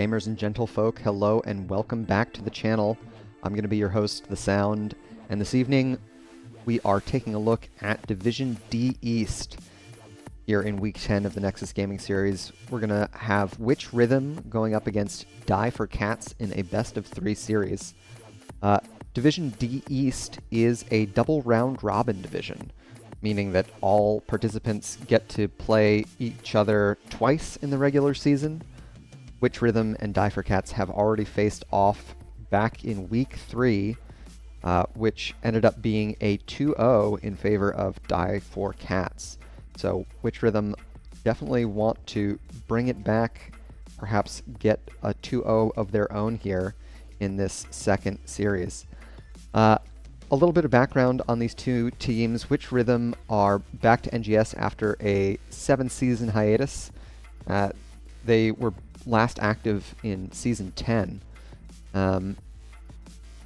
Gamers and gentlefolk, hello and welcome back to the channel. I'm going to be your host, The Sound, and this evening we are taking a look at Division D East. Here in Week 10 of the Nexus Gaming Series, we're going to have Witch Rhythm going up against Die for Cats in a best-of-3 series. Division D East is a double round-robin division, meaning that all participants get to play each other twice in the regular season. Witch Rhythm and Die for Cats have already faced off back in Week 3, which ended up being a 2-0 in favor of Die for Cats. So Witch Rhythm definitely want to bring it back, perhaps get a 2-0 of their own here in this second series. A little bit of background on these two teams. Witch Rhythm are back to NGS after a 7-season hiatus. They were last active in Season 10, and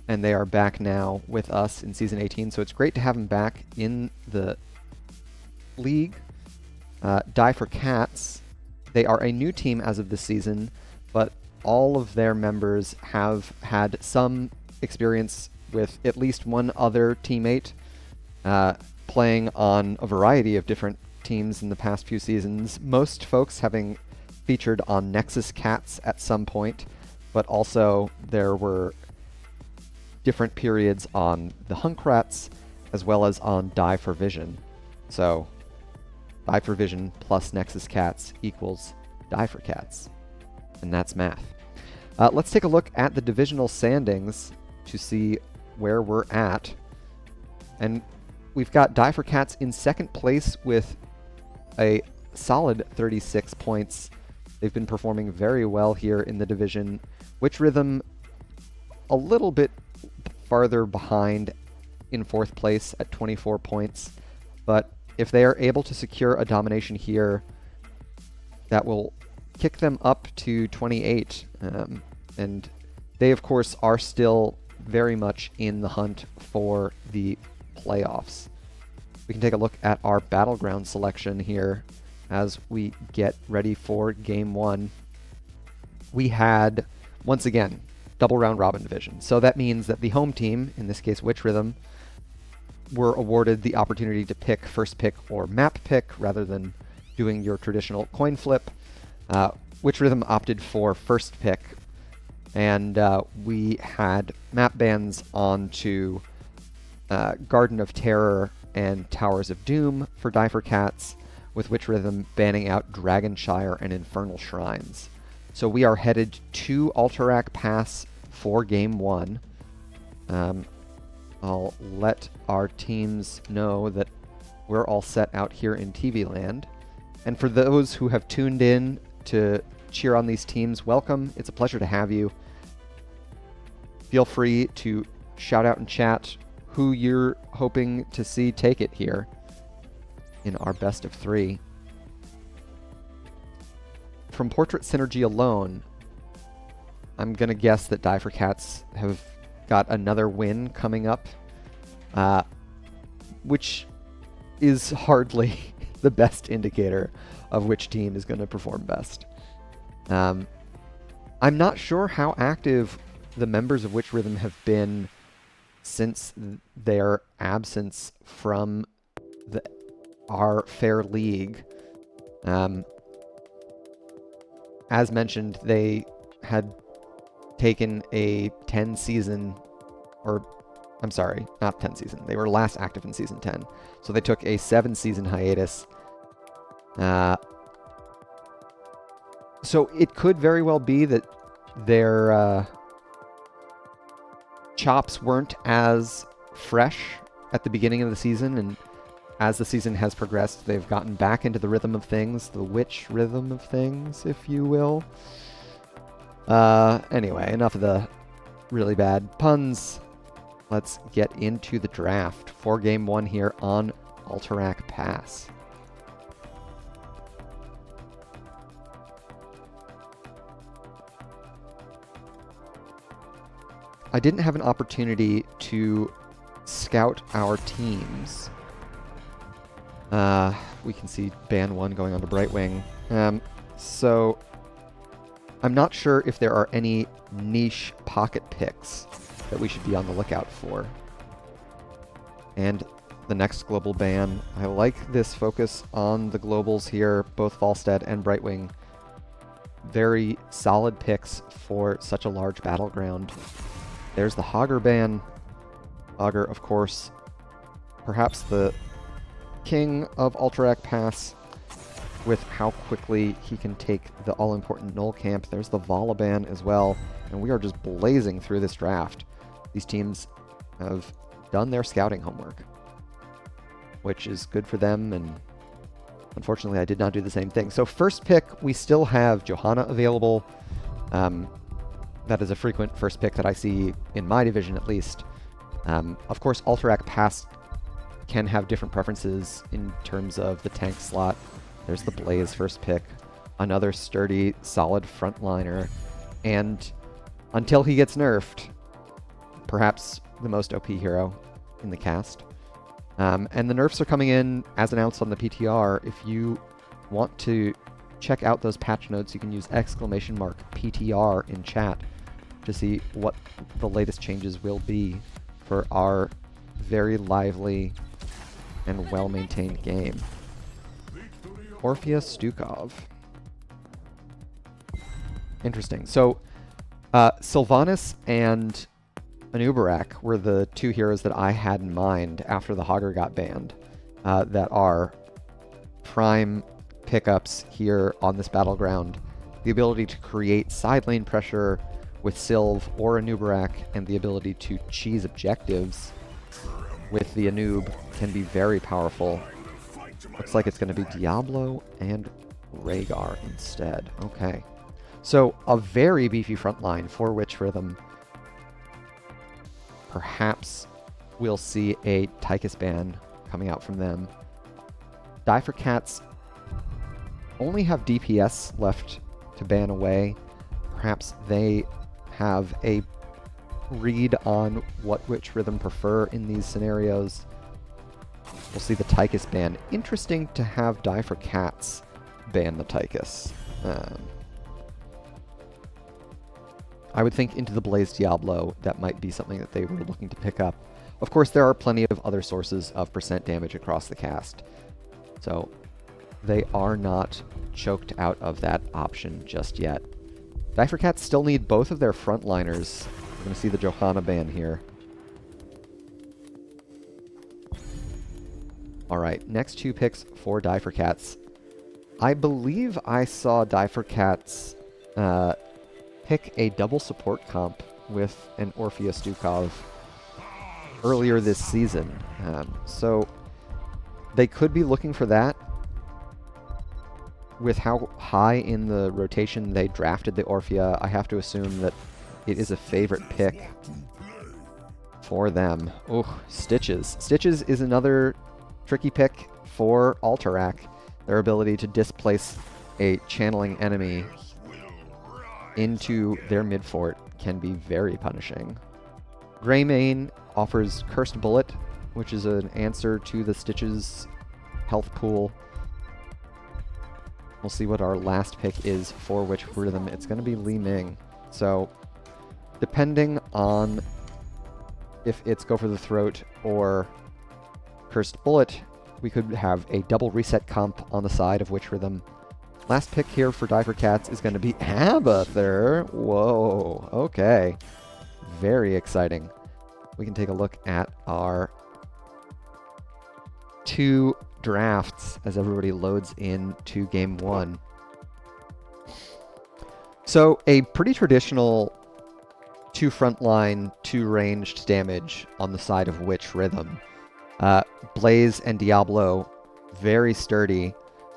they are back now with us in Season 18, so it's great to have them back in the league. Die for Cats, they are a new team as of this season, but all of their members have had some experience with at least one other teammate playing on a variety of different teams in the past few seasons, most folks having featured on Nexus Cats at some point, but also there were different periods on the Hunkrats as well as on Die for Vision. So Die for Vision plus Nexus Cats equals Die for Cats, and that's math. Let's take a look at the divisional standings to see where we're at. And we've got Die for Cats in second place with a solid 36 points. They've been performing very well here in the division. Witch Rhythm a little bit farther behind in fourth place at 24 points, but if they are able to secure a domination here, that will kick them up to 28. And they, of course, are still very much in the hunt for the playoffs. We can take a look at our battleground selection here as we get ready for Game 1. We had, once again, double round robin division. So that means that the home team, in this case Witch Rhythm, were awarded the opportunity to pick first pick or map pick rather than doing your traditional coin flip. Witch Rhythm opted for first pick, and we had map bans onto Garden of Terror and Towers of Doom for Die for Cats, with Witch Rhythm banning out Dragonshire and Infernal Shrines. So we are headed to Alterac Pass for Game 1. I'll let our teams know that we're all set out here in TV Land. And for those who have tuned in to cheer on these teams, welcome. It's a pleasure to have you. Feel free to shout out in chat who you're hoping to see take it here in our best of 3. From Portrait Synergy alone, I'm going to guess that Die for Cats have got another win coming up, which is hardly the best indicator of which team is going to perform best. I'm not sure how active the members of Witch Rhythm have been since their absence from our fair league. As mentioned, they had taken a 10-season, or I'm sorry, not 10 season. They were last active in Season 10. So they took a 7-season hiatus. So it could very well be that their chops weren't as fresh at the beginning of the season, and as the season has progressed, they've gotten back into the rhythm of things, the witch rhythm of things, if you will. Anyway, enough of the really bad puns. Let's get into the draft for Game 1 here on Alterac Pass. I didn't have an opportunity to scout our teams. We can see Ban 1 going on to Brightwing. So I'm not sure if there are any niche pocket picks that we should be on the lookout for. And the next global ban. I like this focus on the globals here, both Volstead and Brightwing. Very solid picks for such a large battleground. There's the Hogger ban. Hogger, of course, perhaps the king of Alterac Pass, with how quickly he can take the all-important Null Camp. There's the Vala ban as well, and we are just blazing through this draft. These teams have done their scouting homework, which is good for them, and unfortunately I did not do the same thing. So first pick, we still have Johanna available. That is a frequent first pick that I see in my division, at least. Of course, Alterac Pass can have different preferences in terms of the tank slot. There's the Blaze first pick, another sturdy, solid frontliner, and until he gets nerfed, perhaps the most OP hero in the cast. And the nerfs are coming in as announced on the PTR. If you want to check out those patch notes, you can use !PTR in chat to see what the latest changes will be for our very lively and well-maintained game. Orpheus Stukov. Interesting. So, Sylvanas and Anubarak were the two heroes that I had in mind after the Hogger got banned, that are prime pickups here on this battleground. The ability to create side lane pressure with Sylv or Anubarak, and the ability to cheese objectives with the Anub can be very powerful. Looks like it's going to be Diablo and Rhaegar instead. Okay. So a very beefy front line for Witch Rhythm. Perhaps we'll see a Tychus ban coming out from them. Die for Cats only have DPS left to ban away. Perhaps they have a read on what Witch Rhythm prefer in these scenarios. We'll see the Tychus ban. Interesting to have Die for Cats ban the Tychus. I would think into the Blaze Diablo, that might be something that they were looking to pick up. Of course, there are plenty of other sources of percent damage across the cast, so they are not choked out of that option just yet. Die for Cats still need both of their frontliners. We're going to see the Johanna ban here. Alright, next two picks for Die for Cats. I believe I saw Die for Cats pick a double support comp with an Orpheus Stukov earlier this season. So they could be looking for that. With how high in the rotation they drafted the Orphea, I have to assume that it is a favorite pick for them. Oh, Stitches. Stitches is another tricky pick for Alterac. Their ability to displace a channeling enemy into their mid fort can be very punishing. Greymane offers Cursed Bullet, which is an answer to the Stitches health pool. We'll see what our last pick is for Witch Rhythm. It's going to be Li Ming. So, depending on if it's Go for the Throat or Cursed Bullet, we could have a double reset comp on the side of Witch Rhythm. Last pick here for Die for Cats is going to be Abathur. Whoa, okay. Very exciting. We can take a look at our two drafts as everybody loads into game one. So a pretty traditional 2 frontline, 2 ranged damage on the side of Witch Rhythm. Blaze and Diablo, very sturdy.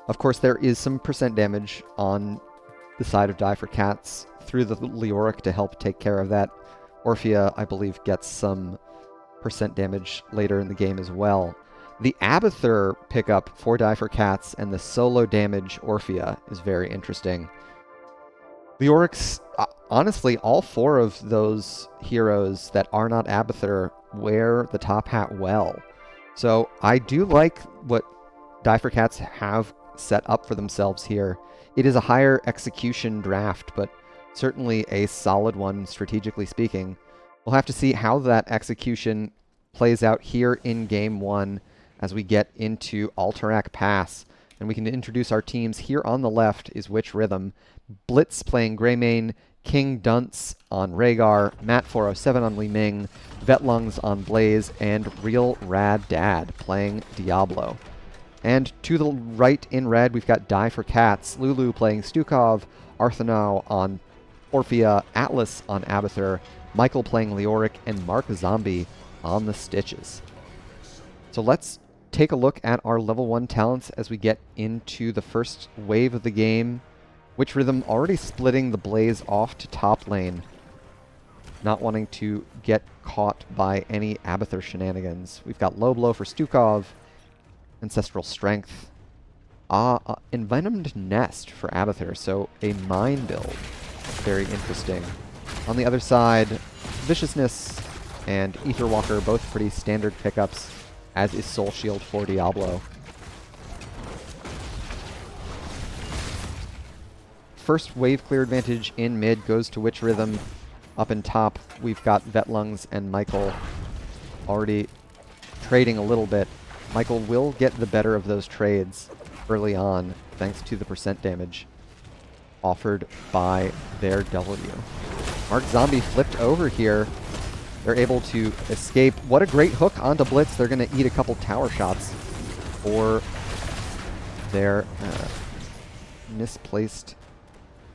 Of course, there is some percent damage on the side of Die for Cats through the Leoric to help take care of that. Orphea, I believe, gets some percent damage later in the game as well. The Abathur pickup for Die for Cats and the solo damage Orphea is very interesting. Leoric's, honestly, all 4 of those heroes that are not Abathur wear the top hat well. So I do like what Die for Cats have set up for themselves here. It is a higher execution draft, but certainly a solid one, strategically speaking. We'll have to see how that execution plays out here in Game 1 as we get into Alterac Pass. And we can introduce our teams. Here on the left is Witch Rhythm, Blitz playing Greymane, King Dunce on Rhaegar, Matt 407 on Li Ming, Vetlungs on Blaze, and Real Rad Dad playing Diablo. And to the right in red, we've got Die for Cats, Lulu playing Stukov, Arthanau on Orphea, Atlas on Abathur, Michael playing Leoric, and Mark Zombie on the Stitches. So let's take a look at our level 1 talents as we get into the first wave of the game. Witch Rhythm already splitting the Blaze off to top lane, not wanting to get caught by any Abathur shenanigans. We've got Low Blow for Stukov, Ancestral Strength, Envenomed Nest for Abathur, so a mine build. Very interesting. On the other side, Viciousness and Aetherwalker, both pretty standard pickups, as is Soul Shield for Diablo. First wave clear advantage in mid goes to Witch Rhythm. Up in top, we've got Vetlungs and Michael already trading a little bit. Michael will get the better of those trades early on, thanks to the percent damage offered by their W. Mark Zombie flipped over here. They're able to escape. What a great hook onto Blitz. They're going to eat a couple tower shots for their misplaced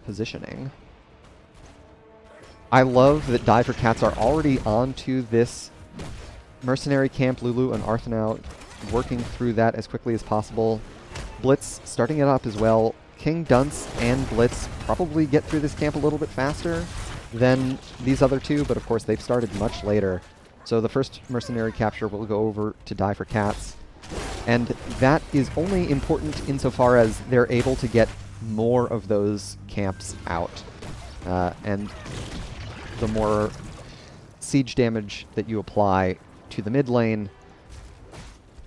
positioning. I love that Die for Cats are already onto this mercenary camp. Lulu and Arthanau working through that as quickly as possible. Blitz starting it up as well. King Dunce and Blitz probably get through this camp a little bit faster than these other two, but of course they've started much later. So the first mercenary capture will go over to Die for Cats. And that is only important insofar as they're able to get more of those camps out. And the more siege damage that you apply to the mid lane,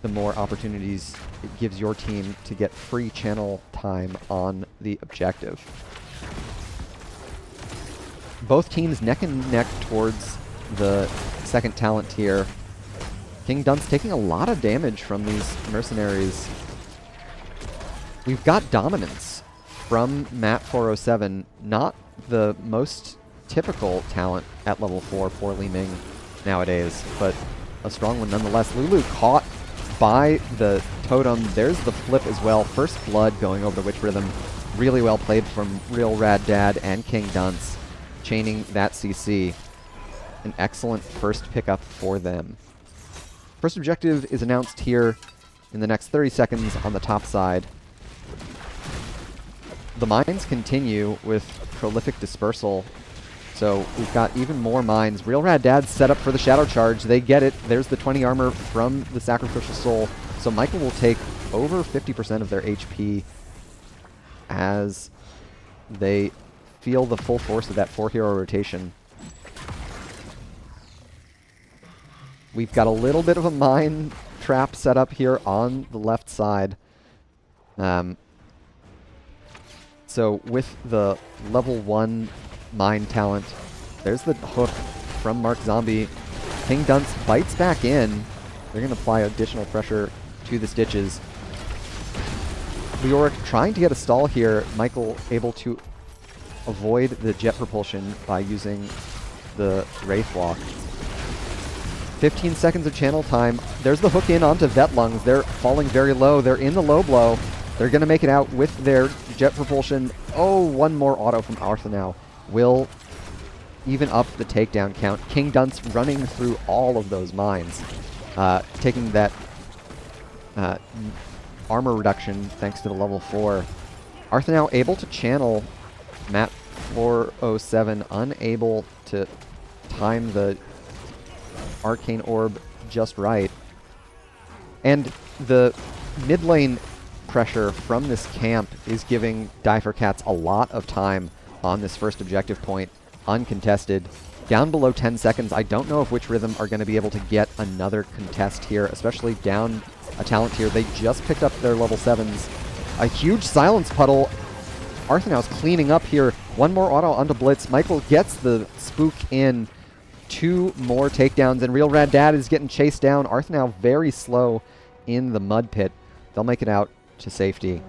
the more opportunities it gives your team to get free channel time on the objective. Both teams neck and neck towards the second talent tier. King Dunce taking a lot of damage from these mercenaries. We've got dominance from Matt 407, not the most typical talent at level 4 for Li Ming nowadays, but a strong one nonetheless. Lulu caught by the totem. There's the flip as well. First blood going over to Witch Rhythm. Really well played from Real Rad Dad and King Dunce, chaining that CC. An excellent first pickup for them. First objective is announced here in the next 30 seconds on the top side. The mines continue with prolific dispersal. So we've got even more mines. Real Rad Dad's set up for the Shadow Charge. They get it. There's the 20 armor from the Sacrificial Soul. So Michael will take over 50% of their HP as they feel the full force of that 4-hero rotation. We've got a little bit of a mine trap set up here on the left side. So with the level 1 mine talent, there's the hook from Mark Zombie. King Dunce bites back in. They're going to apply additional pressure to the Stitches. Leoric trying to get a stall here. Michael able to avoid the jet propulsion by using the Wraith Walk. 15 seconds of channel time. There's the hook in onto Vetlungs. They're falling very low. They're in the low blow. They're going to make it out with their jet propulsion. Oh, one more auto from Arthanau will even up the takedown count. King Dunce running through all of those mines, taking that armor reduction thanks to the level 4. Arthanau able to channel Matt 407, unable to time the Arcane Orb just right. And the mid lane pressure from this camp is giving Die for Cats a lot of time on this first objective point, uncontested. Down below 10 seconds, I don't know if Witch Rhythm are going to be able to get another contest here, especially down a talent tier. They just picked up their level 7s. A huge silence puddle Arthanau's cleaning up here. One more auto onto Blitz. Michael gets the spook in. 2 more takedowns, and Real Rad Dad is getting chased down. Arthanau very slow in the mud pit. They'll make it out to safety.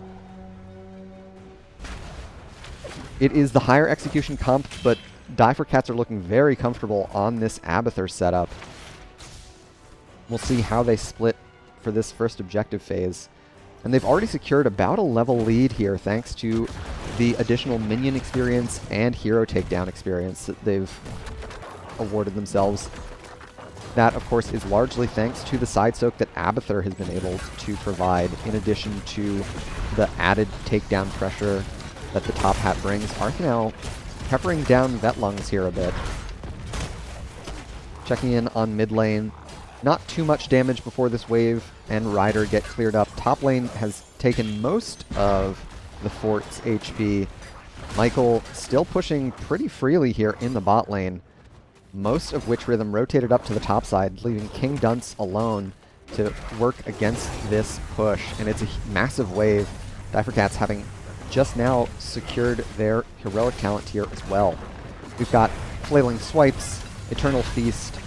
It is the higher execution comp, but Die for Cats are looking very comfortable on this Abathur setup. We'll see how they split for this first objective phase. And they've already secured about a level lead here thanks to the additional minion experience and hero takedown experience that they've awarded themselves. That, of course, is largely thanks to the side soak that Abathur has been able to provide, in addition to the added takedown pressure that the top hat brings. Arthanau peppering down Vetlungs here a bit. Checking in on mid lane. Not too much damage before this wave and Ryder get cleared up. Top lane has taken most of the fort's HP. Michael still pushing pretty freely here in the bot lane. Most of Witch Rhythm rotated up to the top side, leaving King Dunce alone to work against this push. And it's a massive wave. Die for Cats having just now secured their heroic talent here as well. We've got Flailing Swipes, Eternal Feast,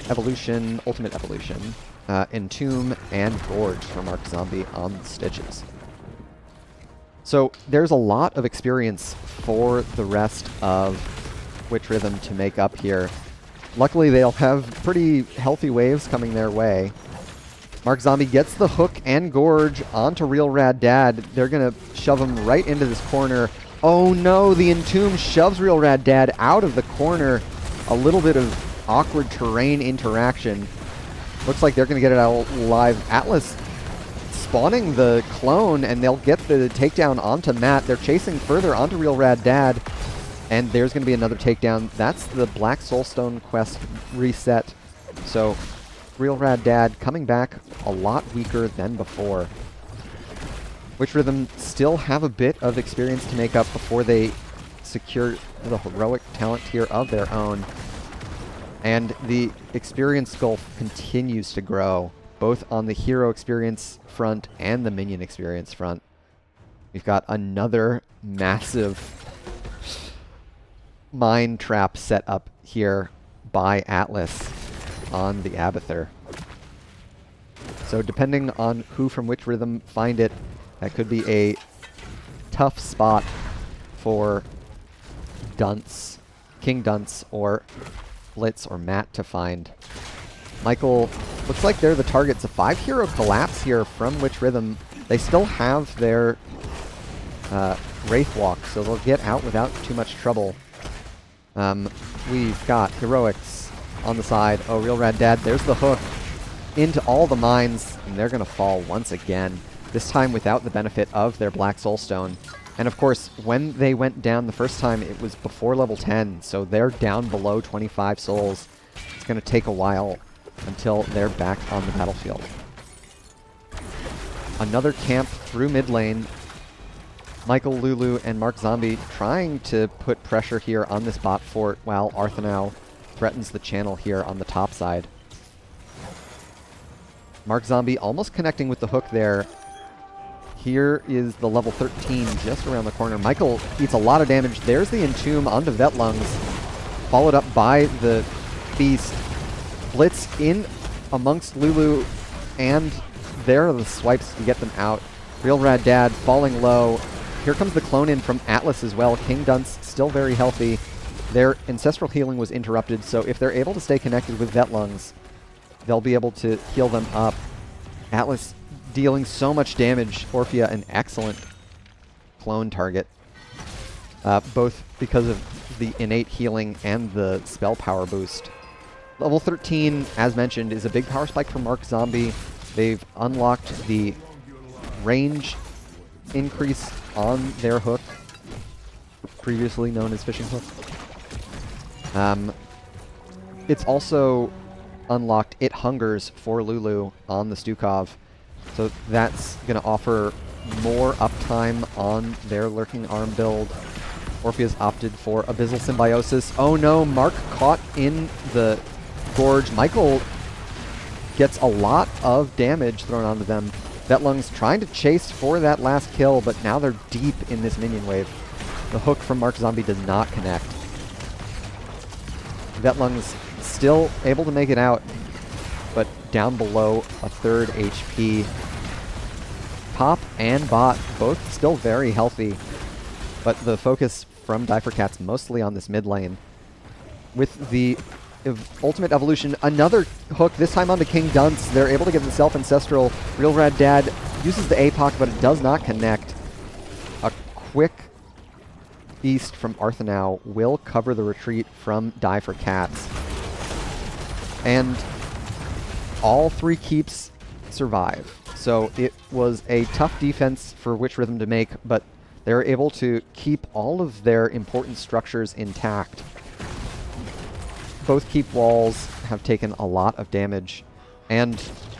Evolution, Ultimate Evolution, Entomb, and Gorge from Mark Zombie on the Stitches. So there's a lot of experience for the rest of Witch Rhythm to make up here. Luckily, they'll have pretty healthy waves coming their way. Mark Zombie gets the hook and Gorge onto Real Rad Dad. They're going to shove him right into this corner. Oh no, the Entomb shoves Real Rad Dad out of the corner. A little bit of awkward terrain interaction. Looks like they're going to get it out alive. Atlas spawning the clone, and they'll get the takedown onto Matt. They're chasing further onto Real Rad Dad, and there's going to be another takedown. That's the Black Soulstone quest reset. So Real Rad Dad coming back a lot weaker than before. Witch Rhythm still have a bit of experience to make up before they secure the heroic talent here of their own. And the experience gulf continues to grow, both on the hero experience front and the minion experience front. We've got another massive mine trap set up here by Atlas on the Abathur. So depending on who from which rhythm find it, that could be a tough spot for Dunce, King Dunce, or Blitz or Matt to find. Michael, looks like they're the targets. A 5-hero collapse here from Witch Rhythm. They still have their Wraith Walk, so they'll get out without too much trouble. We've got Heroics on the side. Oh, Real Rad Dad, there's the hook into all the mines, and they're going to fall once again, this time without the benefit of their Black Soulstone. And of course, when they went down the first time, it was before level 10, so they're down below 25 souls. It's going to take a while until they're back on the battlefield. Another camp through mid lane. Michael, Lulu, and Mark Zombie trying to put pressure here on this bot fort while Arthanau threatens the channel here on the top side. Mark Zombie almost connecting with the hook there. Here is the level 13 just around the corner. Michael eats a lot of damage. There's the Entomb onto Vetlungs, followed up by the Feast. Blitz in amongst Lulu, and there are the swipes to get them out. Real Rad Dad falling low. Here comes the clone in from Atlas as well. King Dunce still very healthy. Their ancestral healing was interrupted, so if they're able to stay connected with Vetlungs, they'll be able to heal them up. Atlas dealing so much damage. Orphea, an excellent clone target, both because of the innate healing and the spell power boost. Level 13, as mentioned, is a big power spike for Mark Zombie. They've unlocked the range increase on their hook, previously known as Fishing Hook. It's also unlocked It Hungers for Lulu on the Stukov, so that's going to offer more uptime on their Lurking Arm build. Orpheus opted for Abyssal Symbiosis. Oh no, Mark caught in the Gorge. Michael gets a lot of damage thrown onto them. Vetlung's trying to chase for that last kill, but now they're deep in this minion wave. The hook from Mark Zombie does not connect. Vetlung's still able to make it out, but down below a third HP. Pop and Bot both still very healthy, but the focus from Difercats mostly on this mid lane. With the ultimate evolution, another hook, this time onto King Dunce. They're able to get the self-ancestral. Real Rad Dad uses the APOC, but it does not connect. A quick beast from Arthanau will cover the retreat from Difercats. And all three keeps survive. So it was a tough defense for Witch Rhythm to make, but they were able to keep all of their important structures intact. Both keep walls have taken a lot of damage, and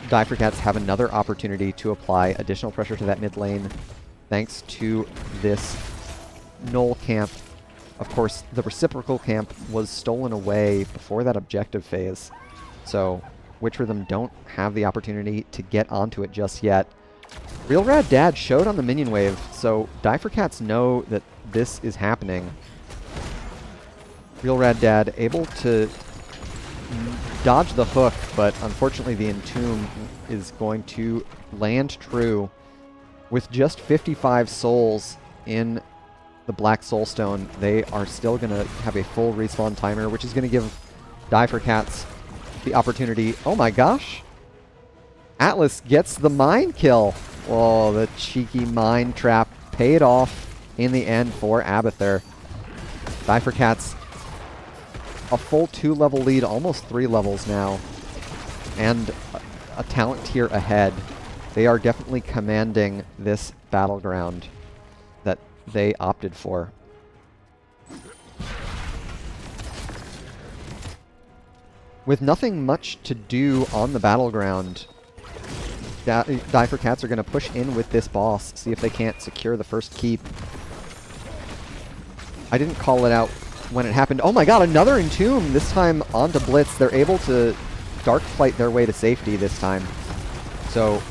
Difercats have another opportunity to apply additional pressure to that mid lane thanks to this Null camp. Of course, the reciprocal camp was stolen away before that objective phase, so Witch Rhythm don't have the opportunity to get onto it just yet. Real Rad Dad showed on the minion wave, so Difercats know that this is happening. Real Rad Dad able to dodge the hook, but unfortunately the Entomb is going to land true. With just 55 souls in the Black Soulstone, they are still going to have a full respawn timer, which is going to give Difercats the opportunity. Oh my gosh! Atlas gets the mine kill. Oh, the cheeky mine trap paid off in the end for Abathur. Difercats a full 2-level lead, almost 3 levels now, and a talent tier ahead. They are definitely commanding this battleground that they opted for. With nothing much to do on the battleground, Difercats are going to push in with this boss, see if they can't secure the first keep. I didn't call it out when it happened. Oh my god, another Entomb! This time onto Blitz. They're able to Dark Flight their way to safety this time. So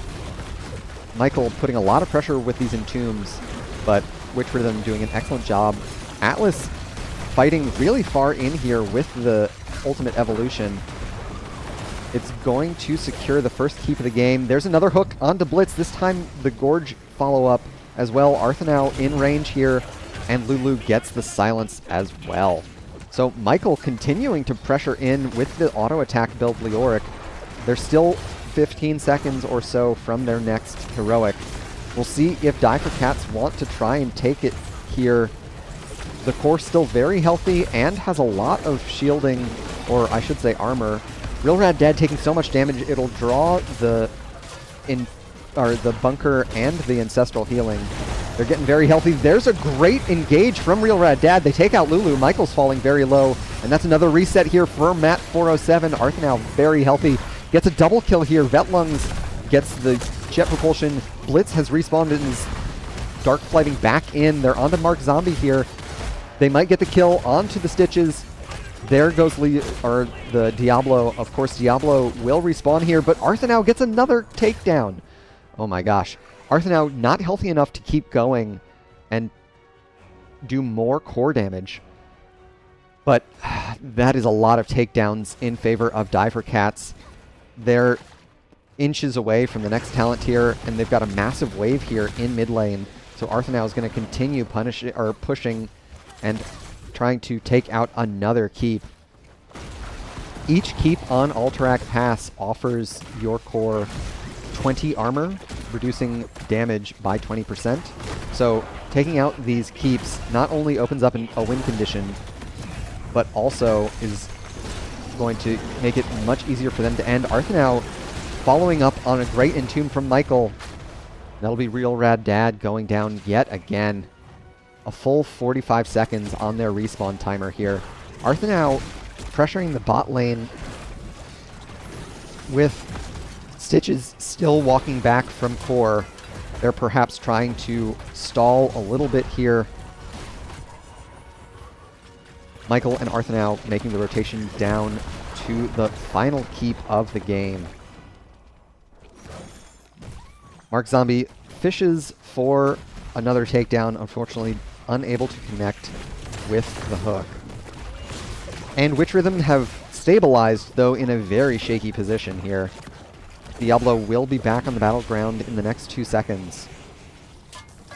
Michael putting a lot of pressure with these Entombs, but Witch Rhythm doing an excellent job. Atlas fighting really far in here with the ultimate evolution. It's going to secure the first keep of the game. There's another hook onto Blitz. This time the Gorge follow-up as well. Arthanau in range here, and Lulu gets the silence as well. So Michael continuing to pressure in with the auto-attack build Leoric. They're still 15 seconds or so from their next heroic. We'll see if Difercats want to try and take it here. The core still very healthy and has a lot of shielding, or I should say armor. Real Rad Dad taking so much damage, it'll draw the bunker and the ancestral healing. They're getting very healthy. There's a great engage from Real Rad Dad. They take out Lulu. Michael's falling very low, and that's another reset here for Matt 407. Arthanau very healthy. Gets a double kill here. Vetlungs gets the jet propulsion. Blitz has respawned and is dark flighting back in. They're onto Mark Zombie here. They might get the kill onto the Stitches. There goes the Diablo. Of course, Diablo will respawn here, but Arthanau gets another takedown. Oh my gosh. Arthanau not healthy enough to keep going and do more core damage. But that is a lot of takedowns in favor of Difercats. They're inches away from the next talent tier, and they've got a massive wave here in mid lane. So Arthanau is going to continue pushing and trying to take out another keep. Each keep on Alterac Pass offers your core 20 armor, reducing damage by 20%. So taking out these keeps not only opens up a win condition, but also is going to make it much easier for them to end. Arthanau following up on a great Entomb from Michael. That'll be Real Rad Dad going down yet again. A full 45 seconds on their respawn timer here. Arthanau pressuring the bot lane with Stitches still walking back from core. They're perhaps trying to stall a little bit here. Michael and Arthanau making the rotation down to the final keep of the game. Mark Zombie fishes for another takedown, unfortunately unable to connect with the hook. And Witch Rhythm have stabilized, though in a very shaky position here. Diablo will be back on the battleground in the next 2 seconds.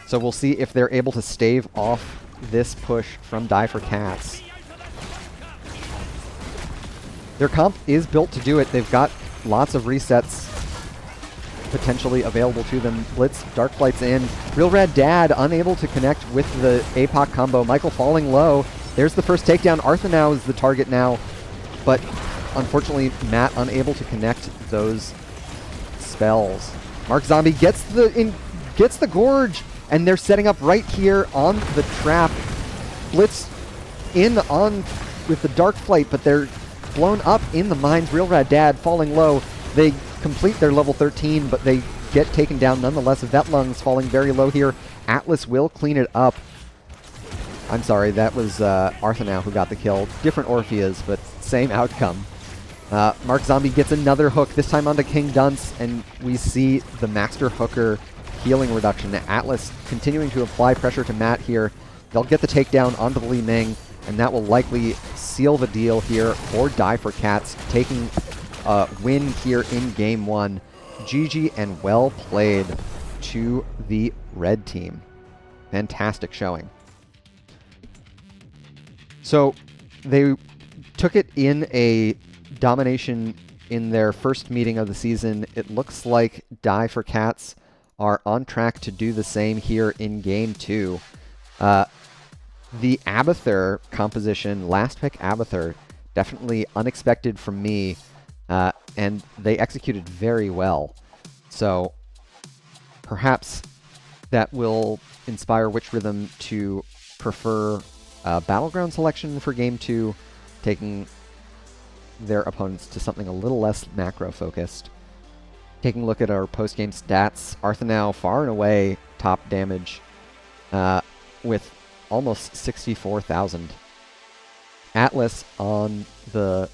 So we'll see if they're able to stave off this push from Die for Cats. Their comp is built to do it. They've got lots of resets potentially available to them. Blitz, Dark Flight's in. Real Rad Dad unable to connect with the APOC combo. Michael falling low. There's the first takedown. Arthanow is the target now, but unfortunately Matt unable to connect those spells. Mark Zombie gets the Gorge, and they're setting up right here on the trap. Blitz in on with the Dark Flight, but they're blown up in the mines. Real Rad Dad falling low. They complete their level 13, but they get taken down nonetheless. Vetlung's falling very low here. Atlas will clean it up. I'm sorry, that was Arthanow who got the kill. Different Orpheus, but same outcome. Mark Zombie gets another hook, this time onto King Dunce, and we see the Maxter Hooker healing reduction. Atlas continuing to apply pressure to Matt here. They'll get the takedown onto the Li Ming, and that will likely seal the deal here for Die for Cats, taking a win here in Game 1. GG and well played to the red team. Fantastic showing. So they took it in a domination in their first meeting of the season. It looks like Die for Cats are on track to do the same here in Game 2. The Abathur composition, last pick Abathur, definitely unexpected from me, and they executed very well. So perhaps that will inspire Witch Rhythm to prefer Battleground selection for Game 2, taking their opponents to something a little less macro-focused. Taking a look at our post-game stats, Arthanow far and away top damage with almost 64,000. Atlas on the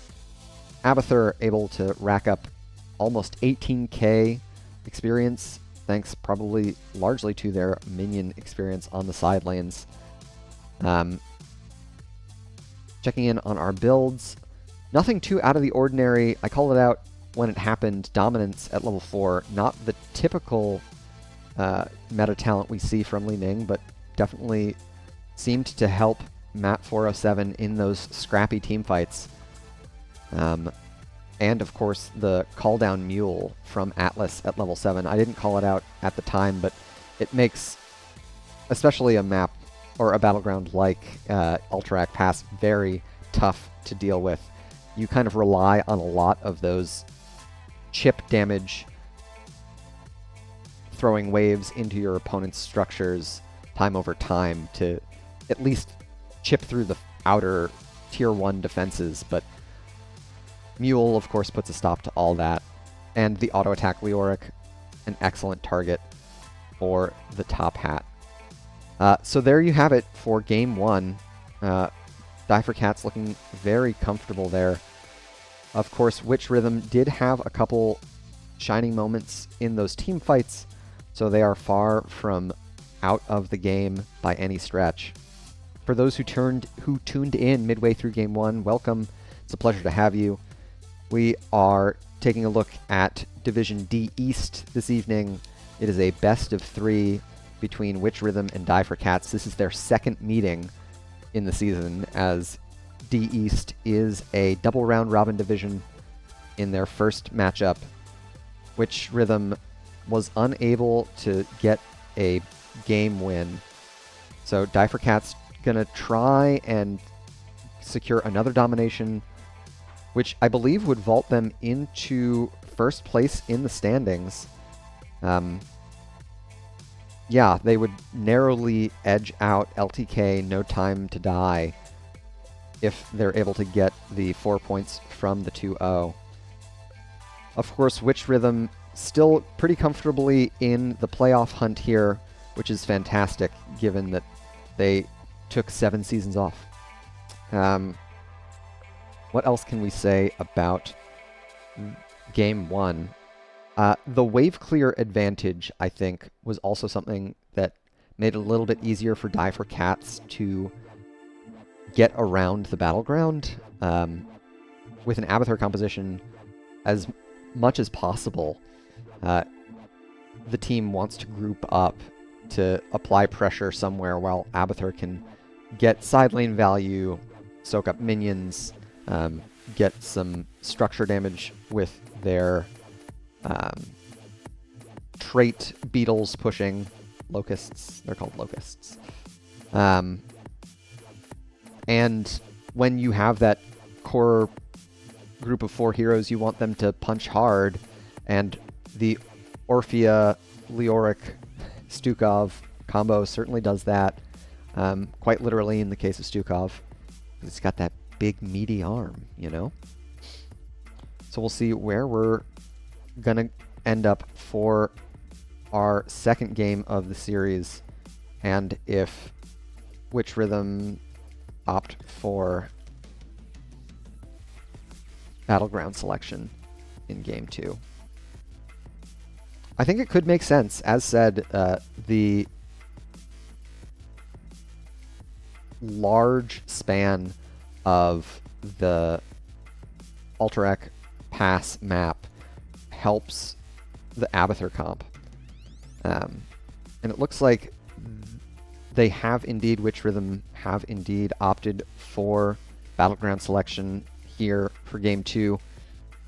Abathur able to rack up almost 18k experience, thanks probably largely to their minion experience on the side lanes. Checking in on our builds, nothing too out of the ordinary. I called it out when it happened. Dominance at level 4, not the typical meta talent we see from Li Ming, but definitely seemed to help Matt 407 in those scrappy team fights. And of course the call down Mule from Atlas at level 7. I didn't call it out at the time, but it makes especially a map or a battleground like Alterac Pass very tough to deal with. You kind of rely on a lot of those chip damage, throwing waves into your opponent's structures time over time to at least chip through the outer tier 1 defenses, but Mule of course puts a stop to all that. And the auto attack Leoric, an excellent target for the top hat. So there you have it for Game 1. Die for Cats looking very comfortable there. Of course, Witch Rhythm did have a couple shining moments in those team fights, so they are far from out of the game by any stretch. For those who tuned in midway through Game 1, welcome. It's a pleasure to have you. We are taking a look at Division D East this evening. It is a best of 3 between Witch Rhythm and Die for Cats. This is their second meeting in the season, as D East is a double round robin division. In their first matchup, Witch Rhythm was unable to get a game win. So Die for Cats gonna try and secure another domination, which I believe would vault them into first place in the standings. Yeah, they would narrowly edge out LTK No Time to Die if they're able to get the 4 points from the 2-0. Of course, Witch Rhythm still pretty comfortably in the playoff hunt here, which is fantastic given that they took 7 seasons off. What else can we say about Game 1? The wave clear advantage, I think, was also something that made it a little bit easier for Die for Cats to get around the battleground. With an Abathur composition, as much as possible, the team wants to group up to apply pressure somewhere while Abathur can get side lane value, soak up minions, get some structure damage with their trait beetles pushing locusts. They're called locusts. And when you have that core group of 4 heroes, you want them to punch hard, and the Orphea, Leoric, Stukov combo certainly does that, quite literally in the case of Stukov. It's got that big meaty arm, you know? So we'll see where we're going to end up for our second game of the series, and if Witch Rhythm opt for Battleground selection in Game 2. I think it could make sense. As said, the large span of the Alterac Pass map helps the Abathur comp. And it looks like they have indeed, Witch Rhythm have indeed opted for Battleground selection here for Game 2.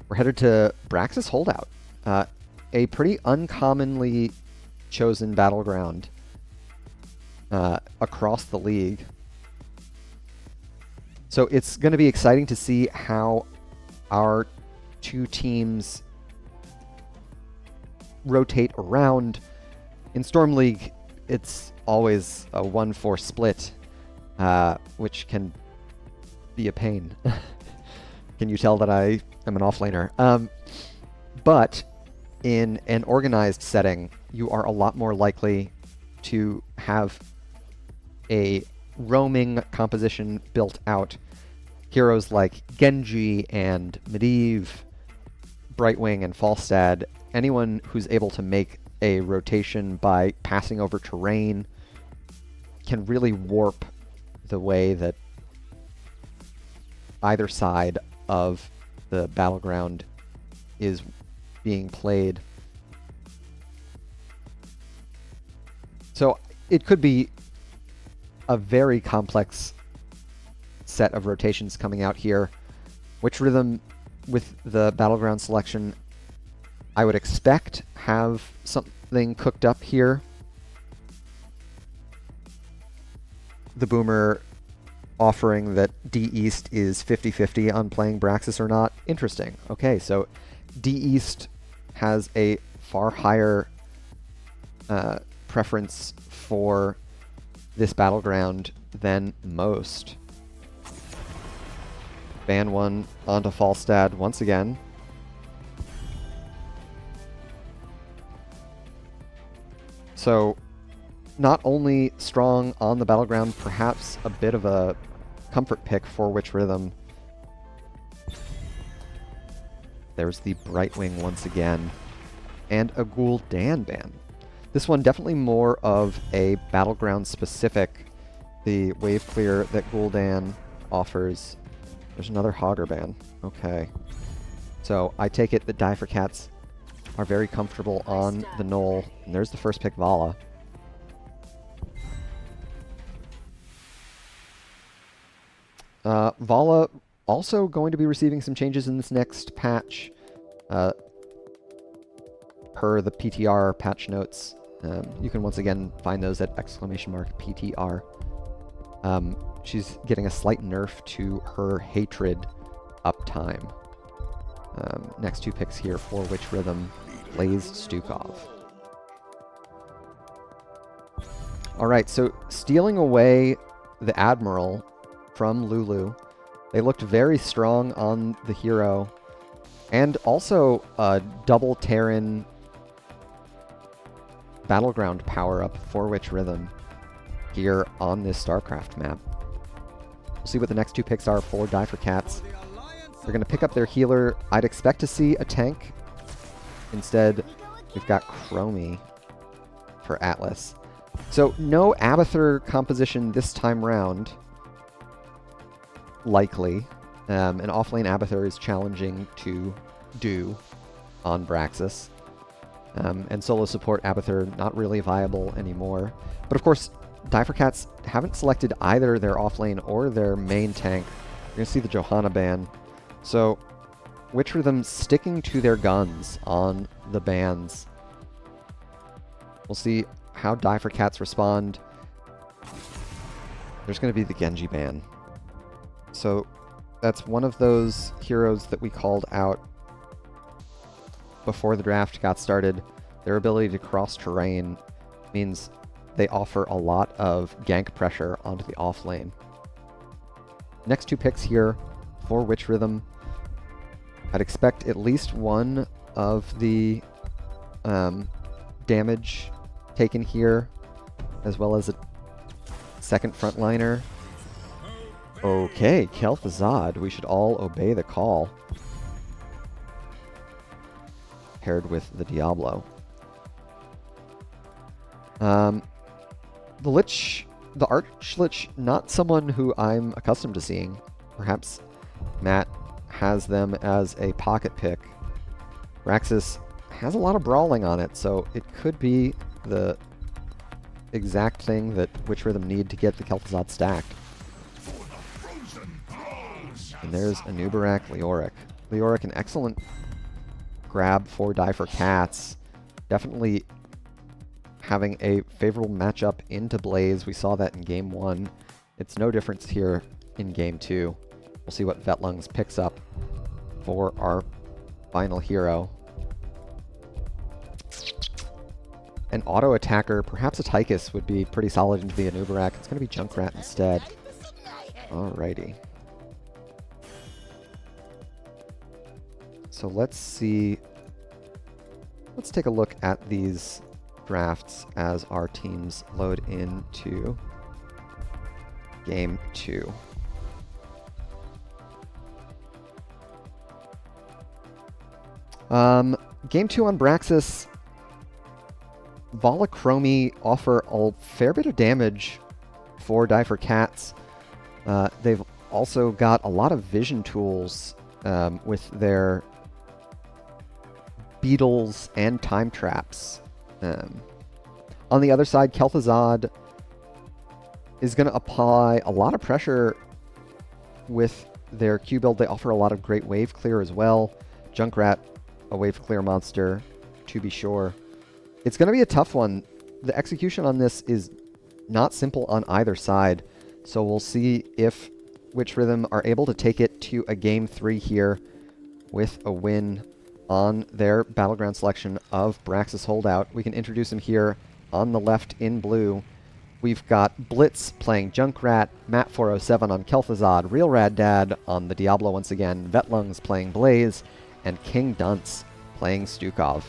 We're headed to Braxis Holdout, a pretty uncommonly chosen battleground across the league. So it's going to be exciting to see how our two teams rotate around. In Storm League, it's always a 1-4 split, which can be a pain. Can you tell that I am an offlaner? But in an organized setting, you are a lot more likely to have a roaming composition built out. Heroes like Genji and Medivh, Brightwing and Falstad, anyone who's able to make a rotation by passing over terrain can really warp the way that either side of the battleground is being played. So it could be a very complex set of rotations coming out here. Witch Rhythm with the battleground selection, I would expect have something cooked up here. The Boomer offering that D East is 50-50 on playing Braxis or not. Interesting. Okay, so D East has a far higher preference for this battleground than most. Ban 1 onto Falstad once again. So not only strong on the battleground, perhaps a bit of a comfort pick for Witch Rhythm. There's the Brightwing once again. And a Gul'dan ban. This one definitely more of a battleground specific. The wave clear that Gul'dan offers. There's another Hogger ban. Okay. So I take it that Die for Cats are very comfortable on the Knoll. And there's the first pick, Vala. Vala also going to be receiving some changes in this next patch, per the PTR patch notes. You can once again find those at !PTR. She's getting a slight nerf to her hatred uptime. Next two picks here for Witch Rhythm, Blazed Stukov. Alright, so stealing away the Admiral from Lulu. They looked very strong on the hero. And also a double Terran battleground power-up for Witch Rhythm here on this StarCraft map. We'll see what the next two picks are for Die for Cats. They're going to pick up their healer. I'd expect to see a tank Instead, we've got Chromie for Atlas. So no Abathur composition this time round, likely. An offlane Abathur is challenging to do on Braxis. And solo support Abathur not really viable anymore. But of course, Cats haven't selected either their offlane or their main tank. You're going to see the Johanna ban. So Witch Rhythm sticking to their guns on the bans. We'll see how Cats respond. There's going to be the Genji ban. So that's one of those heroes that we called out before the draft got started. Their ability to cross terrain means they offer a lot of gank pressure onto the offlane. Next two picks here for Witch Rhythm. I'd expect at least one of the damage taken here, as well as a second frontliner. Okay, Kel'Thuzad, we should all obey the call. Paired with the Diablo. The Archlich, not someone who I'm accustomed to seeing. Perhaps Matt has them as a pocket pick. Braxis has a lot of brawling on it, so it could be the exact thing that Witch Rhythm need to get the Kel'Thuzad stacked. And there's Anubarak, Leoric. Leoric, an excellent grab for Cats. Definitely having a favorable matchup into Blaze. We saw that in Game 1. It's no difference here in Game 2. We'll see what Vetlungs picks up for our final hero. An auto attacker, perhaps a Tychus, would be pretty solid into the Anubarak. It's going to be Junkrat instead. Alrighty. So let's see. Let's take a look at these drafts as our teams load into Game 2. Game 2 on Braxis. Vala Chromie offer a fair bit of damage for Cats. They've also got a lot of vision tools with their beetles and time traps. On the other side, Kel'Thuzad is going to apply a lot of pressure with their Q build. They offer a lot of great wave clear as well. Junkrat, a wave clear monster, to be sure. It's going to be a tough one. The execution on this is not simple on either side. So we'll see if Witch Rhythm are able to take it to a Game 3 here with a win on their battleground selection of Braxis Holdout. We can introduce him here on the left in blue. We've got Blitz playing Junkrat, Matt407 on Kel'Thuzad, Real Rad Dad on the Diablo once again, Vetlungs playing Blaze, and King Dunce playing Stukov.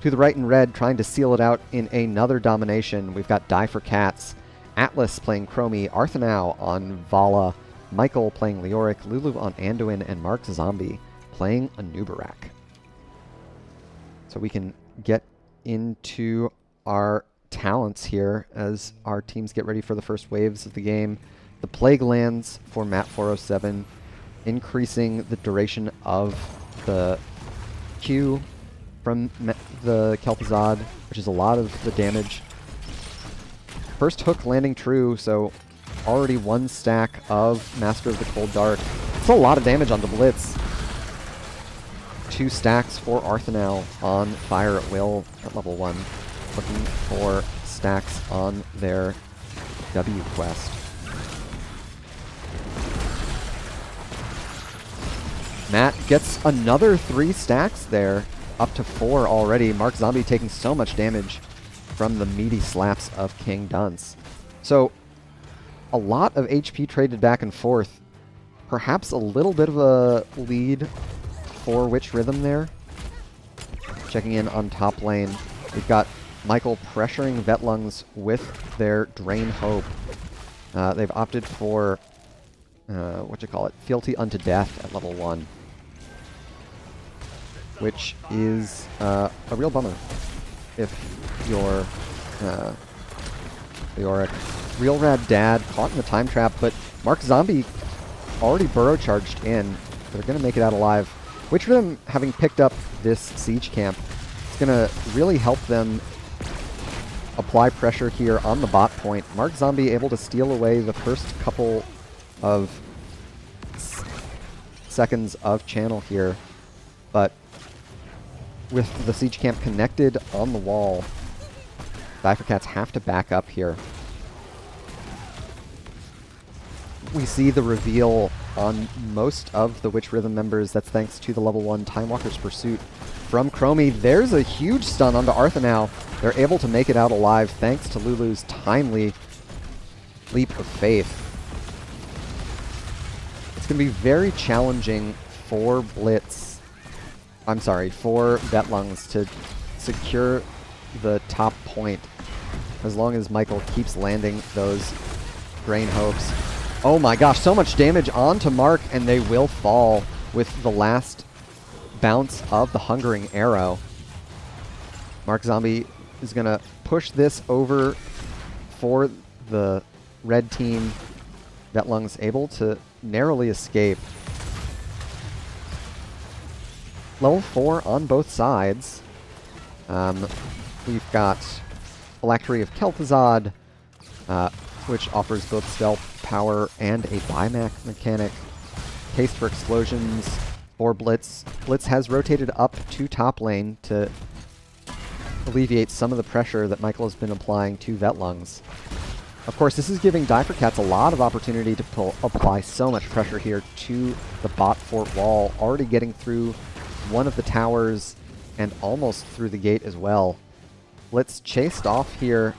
To the right in red, trying to seal it out in another domination, we've got Cats, Atlas playing Chromie, Arthanau on Vala, Michael playing Leoric, Lulu on Anduin, and Mark Zombie playing Anubarak. So we can get into our talents here as our teams get ready for the first waves of the game. The Plague lands for Matt407, increasing the duration of the Q from the Kel'Thuzad, which is a lot of the damage. First hook landing true, so already one stack of Master of the Cold Dark. It's a lot of damage on the Blitz. 2 stacks for Arthanau on Fire at Will at level 1. Looking for stacks on their W quest. Matt gets another 3 stacks there, up to 4 already. Mark Zombie taking so much damage from the meaty slaps of King Dunce. So a lot of HP traded back and forth. Perhaps a little bit of a lead for Witch Rhythm there. Checking in on top lane. We've got Michael pressuring Vetlungs with their Drain Hope. They've opted for, Fealty Unto Death at level 1. which is a real bummer if you're a real rad dad caught in the time trap, but Mark Zombie already burrow charged in. They're going to make it out alive. Witch Rhythm, having picked up this siege camp, it's going to really help them apply pressure here on the bot point. Mark Zombie able to steal away the first couple of seconds of channel here, but with the siege camp connected on the wall, Cats have to back up here. We see the reveal on most of the Witch Rhythm members. That's thanks to the level 1 Time Walker's Pursuit from Chromie. There's a huge stun onto Arthanau. They're able to make it out alive thanks to Lulu's timely leap of faith. It's going to be very challenging for for Vetlungs to secure the top point as long as Michael keeps landing those Grain Hopes. Oh my gosh, so much damage onto Mark, and they will fall with the last bounce of the Hungering Arrow. Mark Zombie is going to push this over for the red team. Vetlungs able to narrowly escape. Level 4 on both sides. We've got Phylactery of Kel'Thuzad, which offers both stealth power and a buyback mechanic. Taste for explosions for Blitz. Blitz has rotated up to top lane to alleviate some of the pressure that Michael has been applying to Vetlungs. Of course, this is giving Cats a lot of opportunity to apply so much pressure here to the bot fort wall, already getting through one of the towers and almost through the gate as well. Blitz chased off here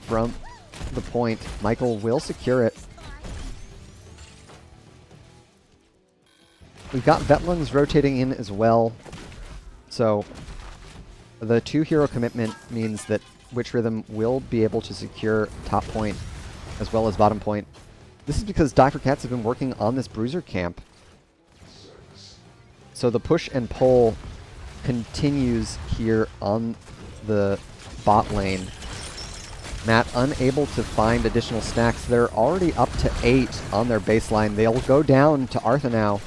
from the point. Michael will secure it. We've got Vetlungs rotating in as well. So the 2-hero commitment means that Witch Rhythm will be able to secure top point as well as bottom point. This is because Cats have been working on this Bruiser camp. So the push and pull continues here on the bot lane. Matt unable to find additional stacks. They're already up to 8 on their baseline. They'll go down to Arthanau,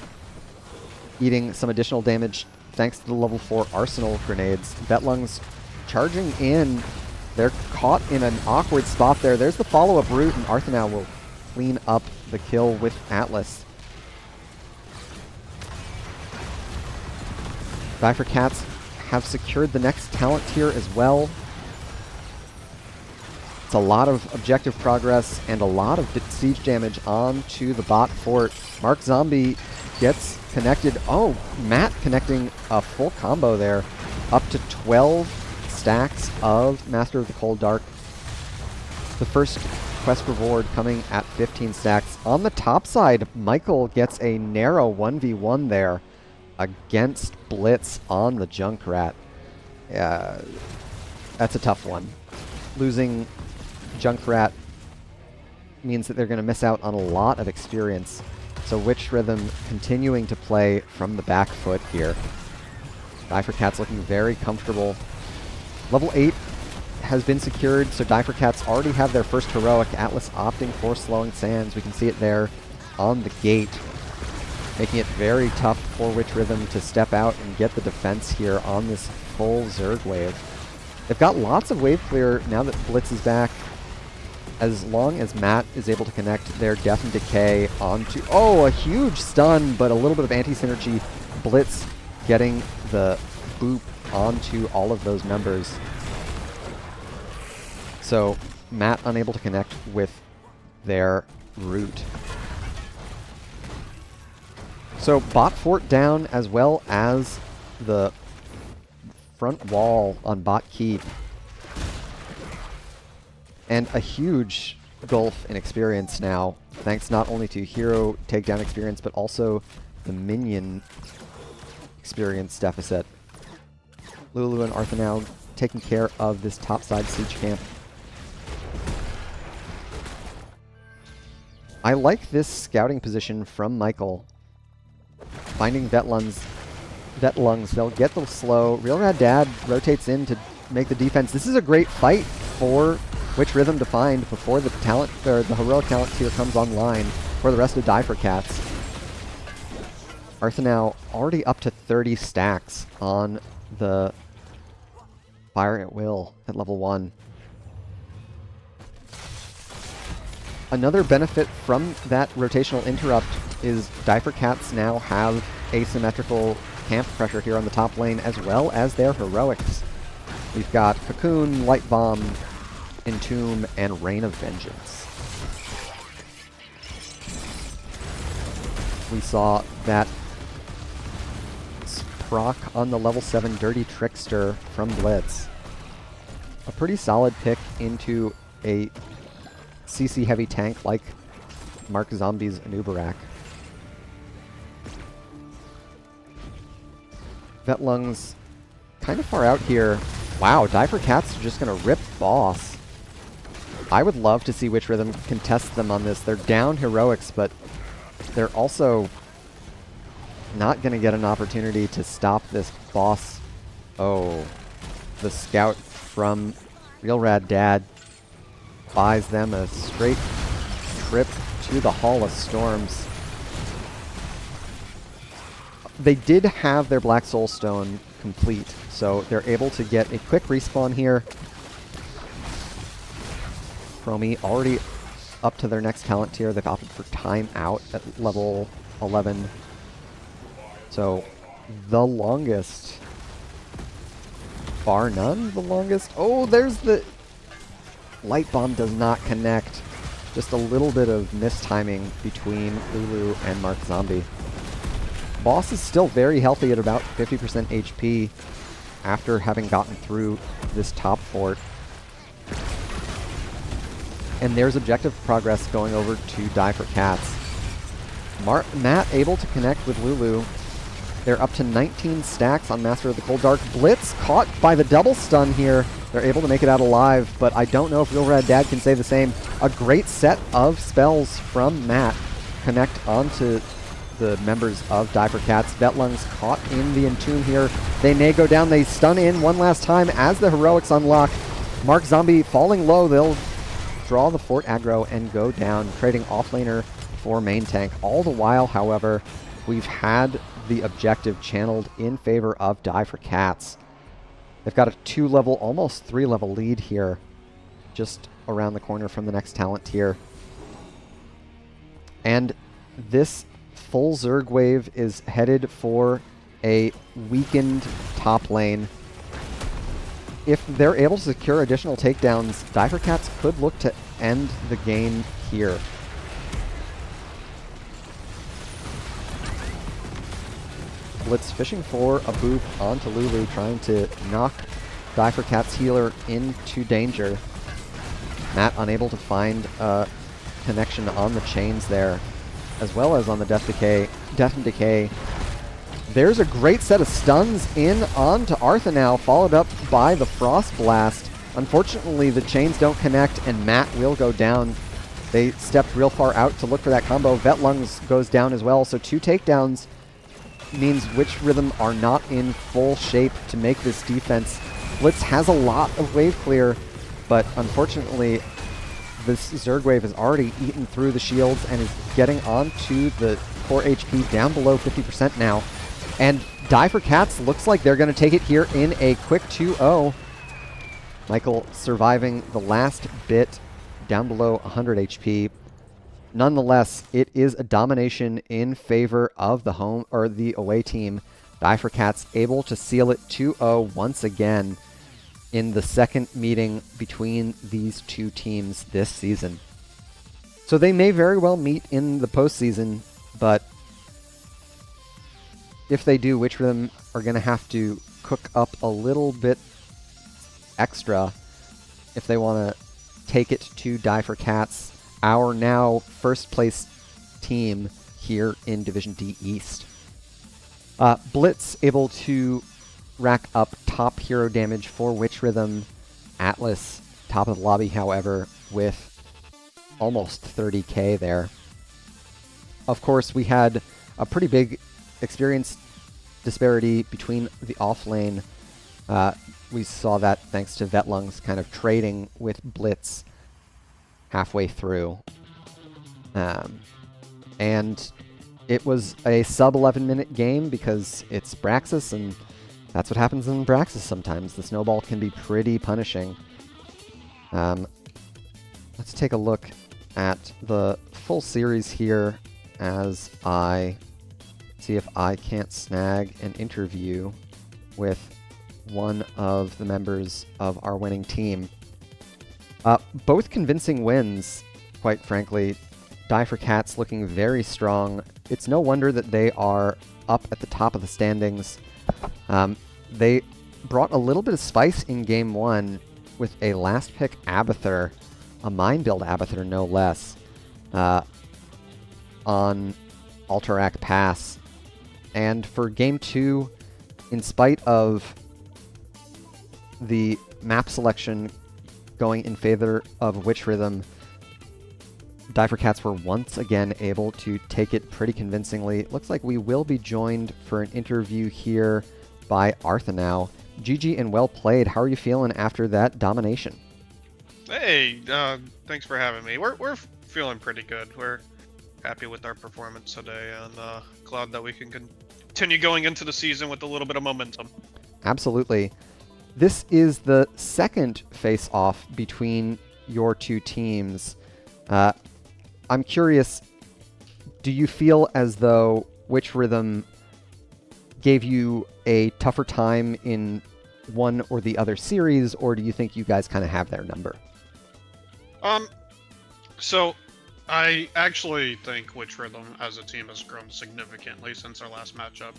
eating some additional damage thanks to the level 4 arsenal grenades. Vetlungs charging in. They're caught in an awkward spot there. There's the follow-up route, and Arthanau will clean up the kill with Atlas. Cats have secured the next talent tier as well. It's a lot of objective progress and a lot of siege damage onto the bot fort. Mark Zombie gets connected. Oh, Matt connecting a full combo there. Up to 12 stacks of Master of the Cold Dark. The first quest reward coming at 15 stacks. On the top side, Michael gets a narrow 1v1 there against Blitz on the Junkrat. That's a tough one. Losing Junkrat means that they're going to miss out on a lot of experience. So Witch Rhythm continuing to play from the back foot here. Cats looking very comfortable. Level 8 has been secured, so Cats already have their first heroic. Atlas opting for Slowing Sands. We can see it there on the gate, making it very tough for Witch Rhythm to step out and get the defense here on this full Zerg wave. They've got lots of wave clear now that Blitz is back. As long as Matt is able to connect their Death and Decay onto... Oh, a huge stun, but a little bit of anti-synergy. Blitz getting the boop onto all of those members. So Matt unable to connect with their root. So bot fort down as well as the front wall on bot keep. And a huge gulf in experience now, thanks not only to hero takedown experience, but also the minion experience deficit. Lulu and Arthanau taking care of this topside siege camp. I like this scouting position from Michael, finding Vetlungs Vetlungs, they'll get the slow. Real Rad Dad rotates in to make the defense. This is a great fight for which rhythm to find before the talent, or the heroic talent tier comes online for the rest of Die for Cats. Artha now already up to 30 stacks on the Fire at Will at level 1. Another benefit from that rotational interrupt is Die for Cats now have asymmetrical camp pressure here on the top lane, as well as their heroics. We've got Cocoon, Light Bomb, Entomb, and Rain of Vengeance. We saw that proc on the level 7 Dirty Trickster from Blitz. A pretty solid pick into a CC heavy tank like Mark Zombie's Anubarak. Vetlungs kind of far out here. Wow, Die for Cats are just going to rip boss. I would love to see which rhythm contest them on this. They're down heroics, but they're also not going to get an opportunity to stop this boss. Oh, the scout from Real Rad Dad buys them a straight trip to the Hall of Storms. They did have their Black Soul Stone complete, so they're able to get a quick respawn here. Chromie already up to their next talent tier. They've opted for Time Out at level 11. So, the longest. Bar none, the longest. Oh, there's the... Light Bomb does not connect. Just a little bit of mistiming between Lulu and Mark Zombie. Boss is still very healthy at about 50% HP after having gotten through this top fort. And there's objective progress going over to Die for Cats. Matt able to connect with Lulu. They're up to 19 stacks on Master of the Cold Dark. Blitz caught by the double stun here. They're able to make it out alive, but I don't know if Real Rad Dad can say the same. A great set of spells from Matt connect onto the members of Die for Cats. Vetlungs caught in the Entomb here. They may go down. They stun in one last time as the heroics unlock. Mark Zombie falling low. They'll draw the fort aggro and go down, trading offlaner for main tank. All the while, however, we've had the objective channeled in favor of Die for Cats. They've got a 2-level, almost 3-level lead here, just around the corner from the next talent tier. And this full Zerg wave is headed for a weakened top lane. If they're able to secure additional takedowns, Die for Cats could look to end the game here. Blitz fishing for a boop onto Lulu, trying to knock Die for Cats healer into danger. Matt unable to find a connection on the chains there, as well as on the Death and Decay. There's a great set of stuns in onto Artha now, followed up by the Frost Blast. Unfortunately, the chains don't connect, and Matt will go down. They stepped real far out to look for that combo. Vetlungs goes down as well, so 2 takedowns means which rhythm are not in full shape to make this defense. Blitz has a lot of wave clear, but unfortunately, this Zerg wave has already eaten through the shields and is getting onto the core HP down below 50% now. And Die for Cats looks like they're going to take it here in a quick 2-0. Michael surviving the last bit down below 100 HP. Nonetheless, it is a domination in favor of the home or the away team. Die for Cats able to seal it 2-0 once again in the second meeting between these two teams this season. So they may very well meet in the postseason, but if they do, which of them are going to have to cook up a little bit extra if they want to take it to Die for Cats, our now first place team here in Division D East. Blitz able to rack up top hero damage for Witch Rhythm. Atlas top of the lobby, however, with almost 30k there. Of course, we had a pretty big experience disparity between the off lane. We saw that thanks to Vetlung's kind of trading with Blitz halfway through. And it was a sub 11-minute game because it's Braxis, and that's what happens in Braxis sometimes. The snowball can be pretty punishing. Let's take a look at the full series here as I see if I can't snag an interview with one of the members of our winning team. Both convincing wins, quite frankly. Die for Cats looking very strong. It's no wonder that they are up at the top of the standings. They brought a little bit of spice in Game 1 with a last pick Abathur, a mine build Abathur no less, on Alterac Pass. And for Game 2, in spite of the map selection going in favor of Witch Rhythm, Die for Cats were once again able to take it pretty convincingly. Looks like we will be joined for an interview here by Arthanow. GG and well played. How are you feeling after that domination? Hey, thanks for having me. We're feeling pretty good. We're happy with our performance today, and glad that we can continue going into the season with a little bit of momentum. Absolutely. This is the second face-off between your two teams. I'm curious, do you feel as though Witch Rhythm gave you a tougher time in one or the other series, or do you think you guys kind of have their number? So I actually think Witch Rhythm as a team has grown significantly since our last matchup.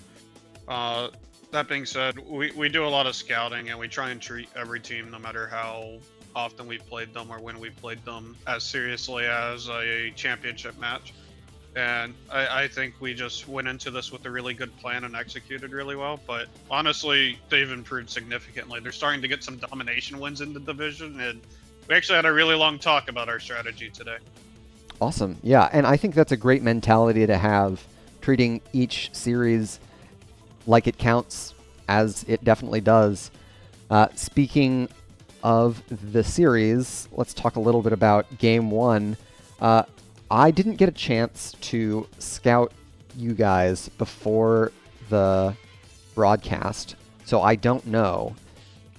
That being said, we do a lot of scouting, and we try and treat every team, no matter how often we've played them or when we played them, as seriously as a championship match. And I think we just went into this with a really good plan and executed really well. But honestly, they've improved significantly. They're starting to get some domination wins in the division, and we actually had a really long talk about our strategy today. Awesome. Yeah, and I think that's a great mentality to have, treating each series like it counts, as it definitely does. Speaking of the series, let's talk a little bit about Game 1. I didn't get a chance to scout you guys before the broadcast, so I don't know.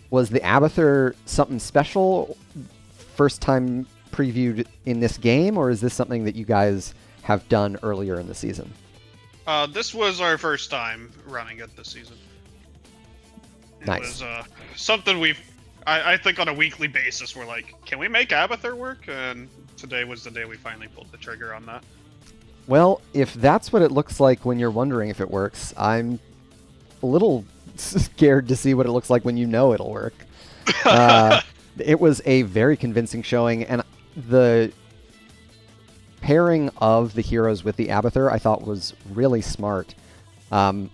Was the Abathur something special, first time previewed in this game, or is this something that you guys have done earlier in the season? This was our first time running it this season. Nice. It was something I think on a weekly basis we're like, can we make Abathur work? And today was the day we finally pulled the trigger on that. Well, if that's what it looks like when you're wondering if it works, I'm a little scared to see what it looks like when you know it'll work. It was a very convincing showing, and the pairing of the heroes with the Abathur I thought was really smart. I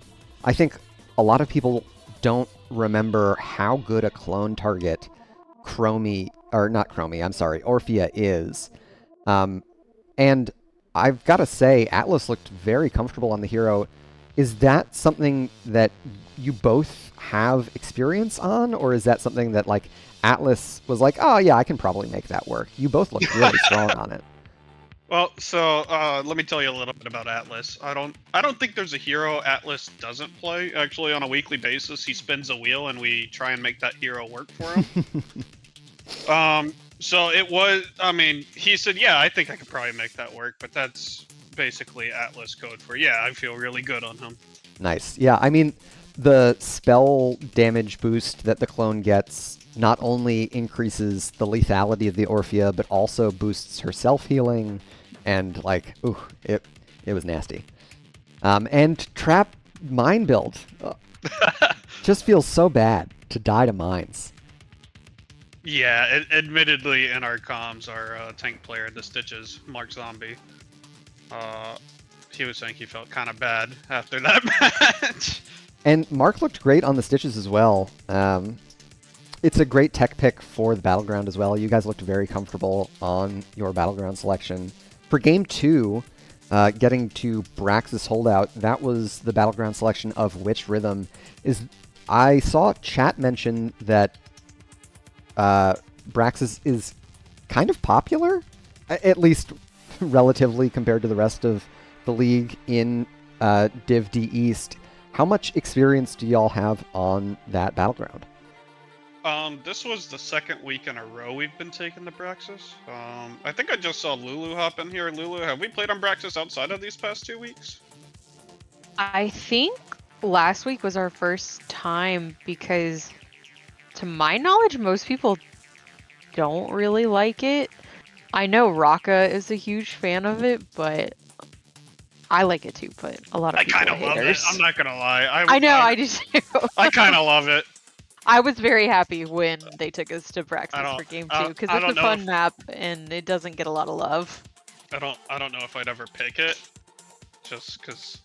think a lot of people don't remember how good a clone target Orphea is. And I've got to say, Atlas looked very comfortable on the hero. Is that something that you both have experience on, or is that something that like Atlas was like, oh yeah, I can probably make that work? You both look really strong on it. Well, so let me tell you a little bit about Atlas. I don't think there's a hero Atlas doesn't play. Actually, on a weekly basis, he spins a wheel, and we try and make that hero work for him. So it was. I mean, he said, "Yeah, I think I could probably make that work," but that's basically Atlas code for, yeah, I feel really good on him. Nice. Yeah, I mean, the spell damage boost that the clone gets not only increases the lethality of the Orphea, but also boosts her self-healing, and like, ooh, it was nasty. And trap mine build. Just feels so bad to die to mines. Yeah, admittedly, in our comms, our tank player, the Stitches, Mark Zombie, he was saying he felt kind of bad after that match. And Mark looked great on the Stitches as well. It's a great tech pick for the Battleground as well. You guys looked very comfortable on your Battleground selection. For Game 2, getting to Brax's Holdout, that was the battleground selection of which rhythm. I saw chat mention that Brax's is kind of popular, at least relatively compared to the rest of the league in Div D East. How much experience do y'all have on that battleground? This was the second week in a row we've been taking the Braxis. I think I just saw Lulu hop in here. Lulu, have we played on Braxis outside of these past 2 weeks? I think last week was our first time because, to my knowledge, most people don't really like it. I know Raka is a huge fan of it, but I like it too. But a lot of people I kind of love it. I'm not gonna lie. I know, I do too. I kind of love it. I was very happy when they took us to Braxis for game 2 because it's a fun map and it doesn't get a lot of love. I don't know if I'd ever pick it, just because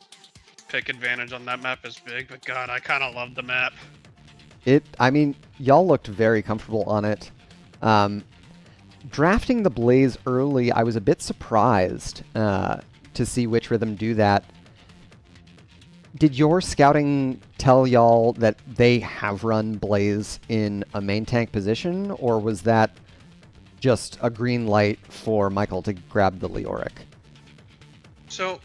pick advantage on that map is big. But God, I kind of love the map. I mean, y'all looked very comfortable on it. Drafting the Blaze early, I was a bit surprised to see which rhythm do that. Did your scouting tell y'all that they have run Blaze in a main tank position, or was that just a green light for Michael to grab the Leoric? So,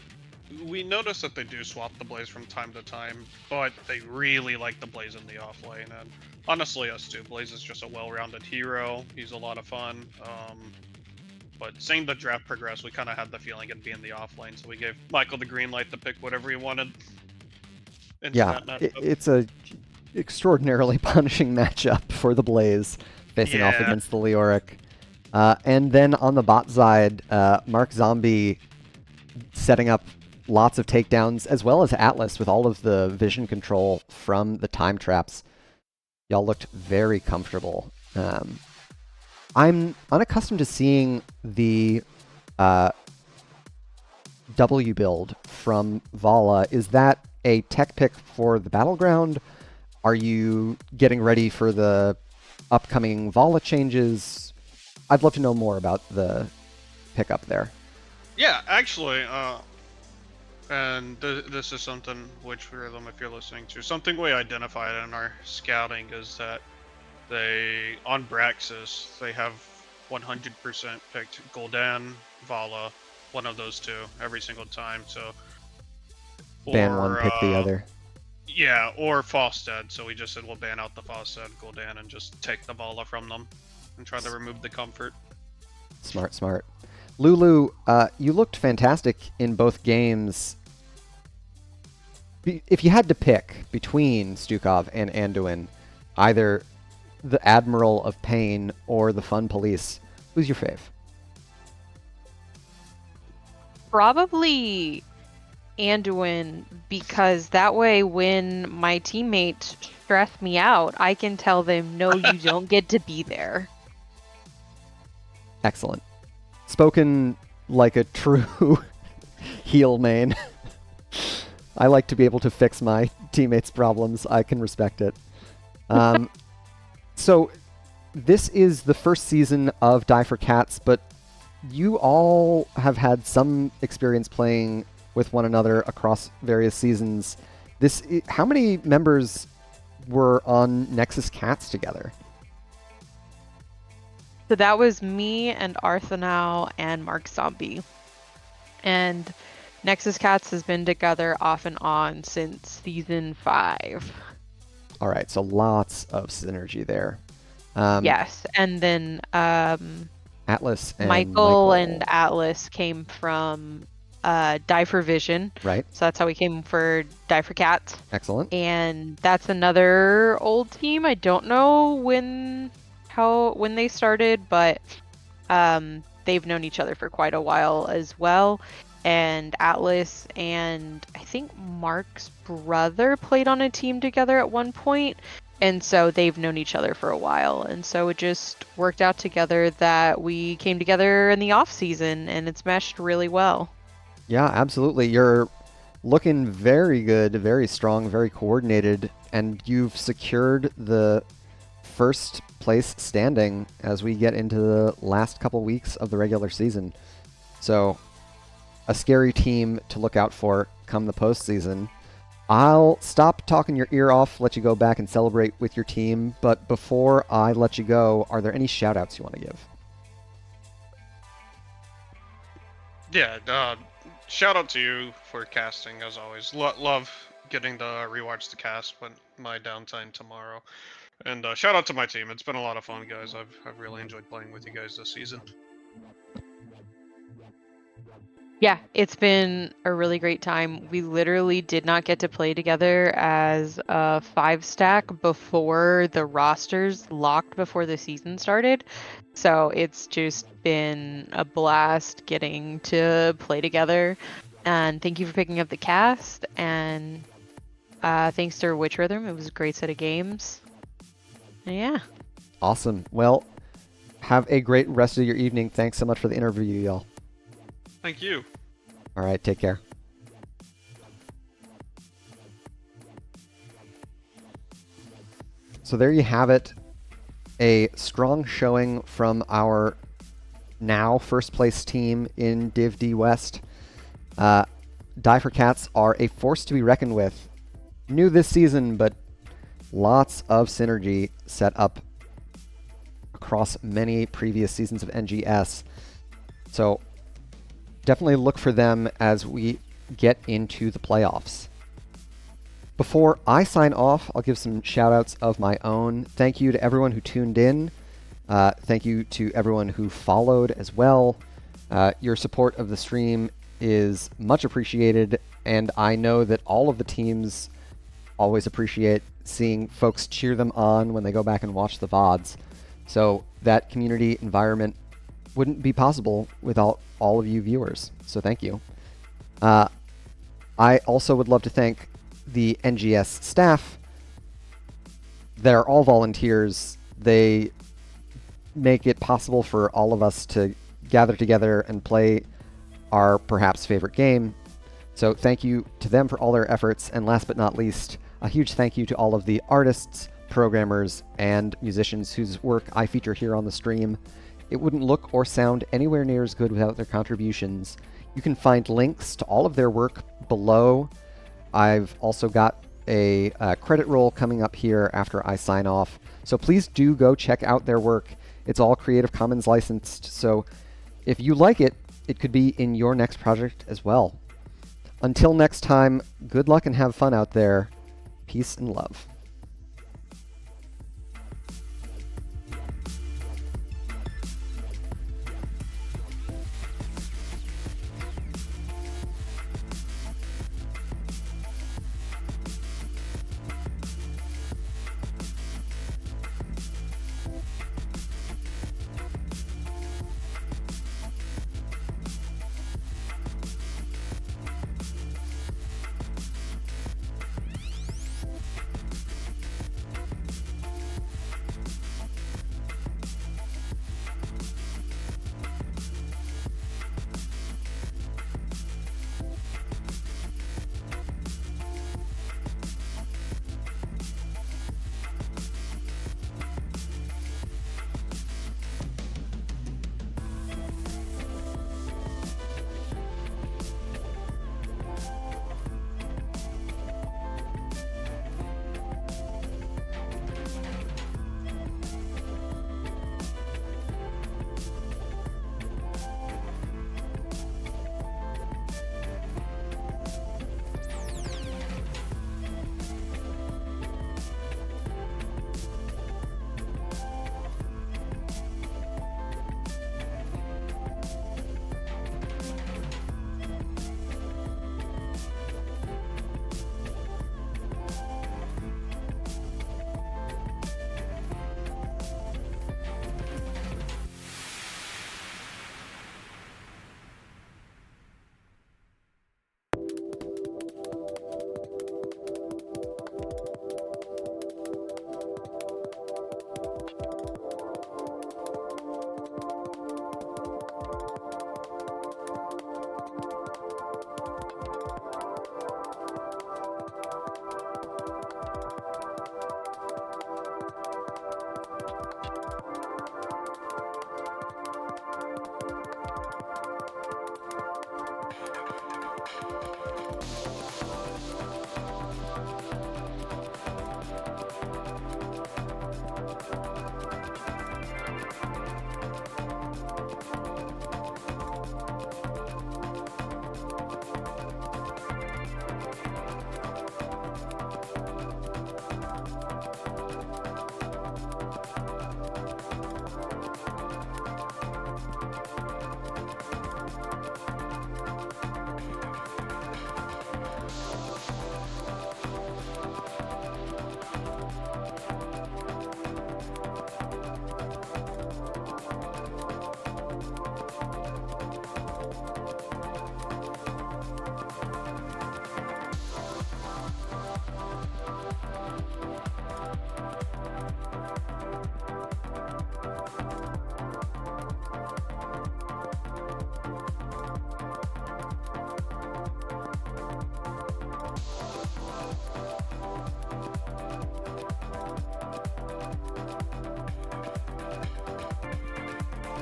we noticed that they do swap the Blaze from time to time, but they really like the Blaze in the off lane, and honestly, us too. Blaze is just a well-rounded hero. He's a lot of fun. But seeing the draft progress, we kind of had the feeling it'd be in the off lane, so we gave Michael the green light to pick whatever he wanted. Yeah, it's a extraordinarily punishing matchup for the Blaze, facing off against the Leoric. And then on the bot side, Mark Zombie setting up lots of takedowns, as well as Atlas with all of the vision control from the time traps. Y'all looked very comfortable. I'm unaccustomed to seeing the W build from Vala. Is that a tech pick for the battleground? Are you getting ready for the upcoming Vala changes? I'd love to know more about the pickup there. Yeah, actually, and this is something, which rhythm, if you're listening to, something we identified in our scouting is that they, on Braxis, they have 100% picked Gul'dan, Vala, one of those two, every single time, so... Ban one, pick the other. Yeah, or Falstad, so we just said we'll ban out the Falstad, Gul'dan, and just take the Vala from them, and try to remove the comfort. Smart, smart. Lulu, you looked fantastic in both games. If you had to pick between Stukov and Anduin, either the Admiral of Pain or the Fun Police, who's your fave? Probably Anduin, because that way when my teammates stress me out, I can tell them, no, you don't get to be there. Excellent. Spoken like a true heel main. I like to be able to fix my teammates' problems. I can respect it. So this is the first season of Die for Cats, but you all have had some experience playing with one another across various seasons. How many members were on Nexus Cats together? So that was me and Arthanau and Mark Zombie. And Nexus Cats has been together off and on since season 5. All right, so lots of synergy there. Yes, and then Atlas and Michael and Atlas came from Die for Vision. Right. So that's how we came for Die for Cats. Excellent. And that's another old team. I don't know when they started, but they've known each other for quite a while as well. And Atlas and I think Mark's brother played on a team together at one point. And so they've known each other for a while. And so it just worked out together that we came together in the off season and it's meshed really well. Yeah, absolutely. You're looking very good, very strong, very coordinated, and you've secured the first place standing as we get into the last couple weeks of the regular season. So a scary team to look out for come the postseason. I'll stop talking your ear off, let you go back and celebrate with your team, but before I let you go, are there any shout-outs you want to give? Yeah, shout out to you for casting as always. Love getting to rewatch the cast when my downtime tomorrow. And shout out to my team. It's been a lot of fun, guys. I've really enjoyed playing with you guys this season. Yeah, it's been a really great time. We literally did not get to play together as a 5-stack before the rosters locked before the season started. So it's just been a blast getting to play together. And thank you for picking up the cast. And thanks to Witch Rhythm, it was a great set of games. And yeah. Awesome. Well, have a great rest of your evening. Thanks so much for the interview, y'all. Thank you. All right, take care. So there you have it. A strong showing from our now first place team in Div D West. Die for Cats are a force to be reckoned with. New this season, but lots of synergy set up across many previous seasons of NGS. So definitely look for them as we get into the playoffs. Before I sign off, I'll give some shout outs of my own. Thank you to everyone who tuned in. Thank you to everyone who followed as well. Your support of the stream is much appreciated, and I know that all of the teams always appreciate seeing folks cheer them on when they go back and watch the VODs. So that community environment wouldn't be possible without all of you viewers. So thank you. I also would love to thank the NGS staff. They're all volunteers. They make it possible for all of us to gather together and play our perhaps favorite game. So thank you to them for all their efforts. And last but not least, a huge thank you to all of the artists, programmers, and musicians whose work I feature here on the stream. It wouldn't look or sound anywhere near as good without their contributions. You can find links to all of their work below. I've also got a credit roll coming up here after I sign off. So please do go check out their work. It's all Creative Commons licensed, so if you like it, it could be in your next project as well. Until next time, good luck and have fun out there. Peace and love.